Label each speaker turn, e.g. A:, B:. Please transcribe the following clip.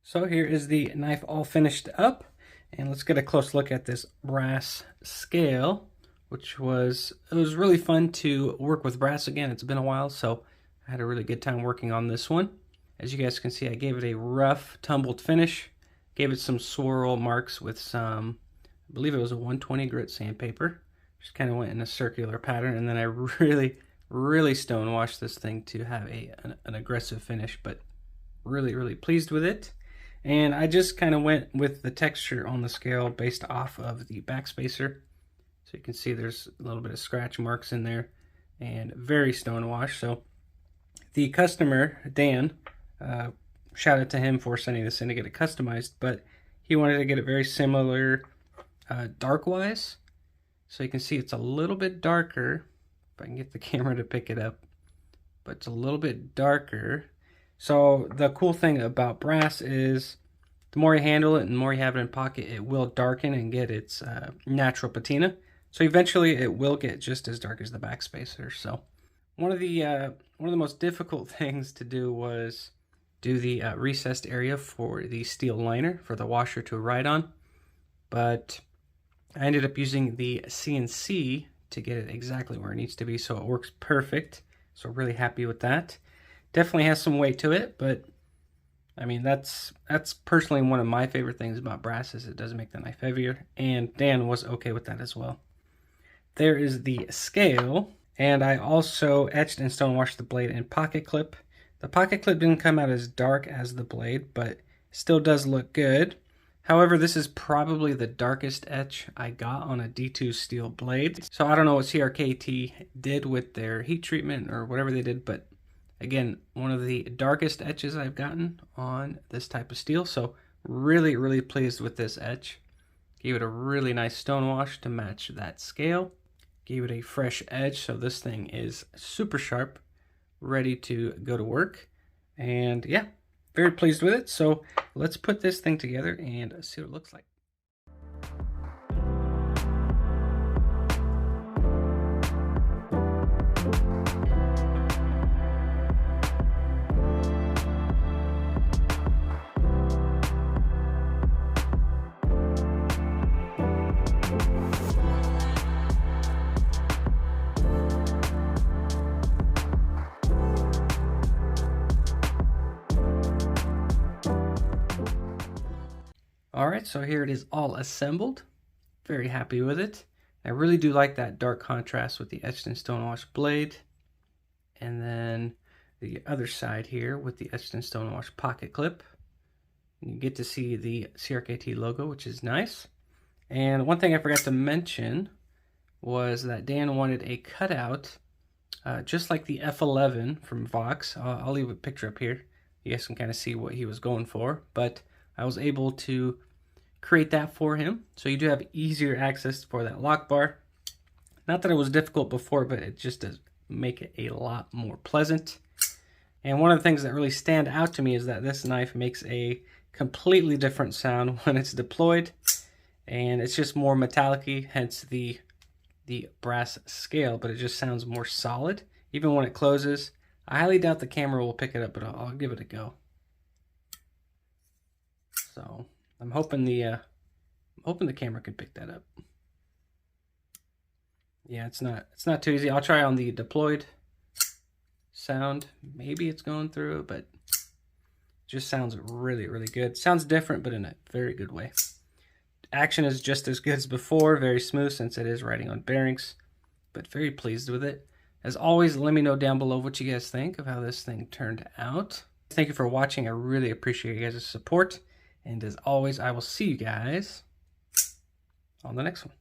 A: So here is the knife all finished up, and let's get a close look at this brass scale, which was really fun to work with brass again. It's been a while, so I had a really good time working on this one. As you guys can see, I gave it a rough tumbled finish, gave it some swirl marks with some, I believe it was a 120 grit sandpaper. Just kind of went in a circular pattern, and then I really stone washed this thing to have an aggressive finish, but really pleased with it. And I just kind of went with the texture on the scale based off of the backspacer. So you can see there's a little bit of scratch marks in there and very stone washed. So the customer, Dan, shout out to him for sending this in to get it customized, but he wanted to get it very similar dark wise. So you can see it's a little bit darker, if I can get the camera to pick it up, but it's a little bit darker. So the cool thing about brass is the more you handle it and the more you have it in pocket, it will darken and get its natural patina. So eventually it will get just as dark as the backspacer. So one of the most difficult things to do was do the recessed area for the steel liner for the washer to ride on. But I ended up using the CNC to get it exactly where it needs to be, so it works perfect. So really happy with that. Definitely has some weight to it, but I mean, that's personally one of my favorite things about brass is it does make the knife heavier, and Dan was okay with that as well. There is the scale, and I also etched and stone washed the blade and pocket clip. The pocket clip didn't come out as dark as the blade, but still does look good. However, this is probably the darkest etch I got on a D2 steel blade. So I don't know what CRKT did with their heat treatment or whatever they did, but again, one of the darkest etches I've gotten on this type of steel. So really pleased with this etch. Gave it a really nice stone wash to match that scale. Gave it a fresh edge, so this thing is super sharp, ready to go to work. And yeah, very pleased with it. So let's put this thing together and see what it looks like. Alright, so here it is all assembled. Very happy with it. I really do like that dark contrast with the etched and stone washed blade. And then the other side here with the etched and stone washed pocket clip. You get to see the CRKT logo, which is nice. And one thing I forgot to mention was that Dan wanted a cutout, just like the F11 from Vox. I'll leave a picture up here. You guys can kind of see what he was going for. But I was able to create that for him. So you do have easier access for that lock bar. Not that it was difficult before, but it just does make it a lot more pleasant. And one of the things that really stand out to me is that this knife makes a completely different sound when it's deployed. And it's just more metallic-y, hence the brass scale, but it just sounds more solid. Even when it closes, I highly doubt the camera will pick it up, but I'll give it a go. So I'm hoping the camera can pick that up. Yeah, it's not too easy. I'll try on the deployed sound. Maybe it's going through, but it just sounds really good. Sounds different, but in a very good way. Action is just as good as before. Very smooth since it is riding on bearings, but very pleased with it. As always, let me know down below what you guys think of how this thing turned out. Thank you for watching. I really appreciate you guys' support. And as always, I will see you guys on the next one.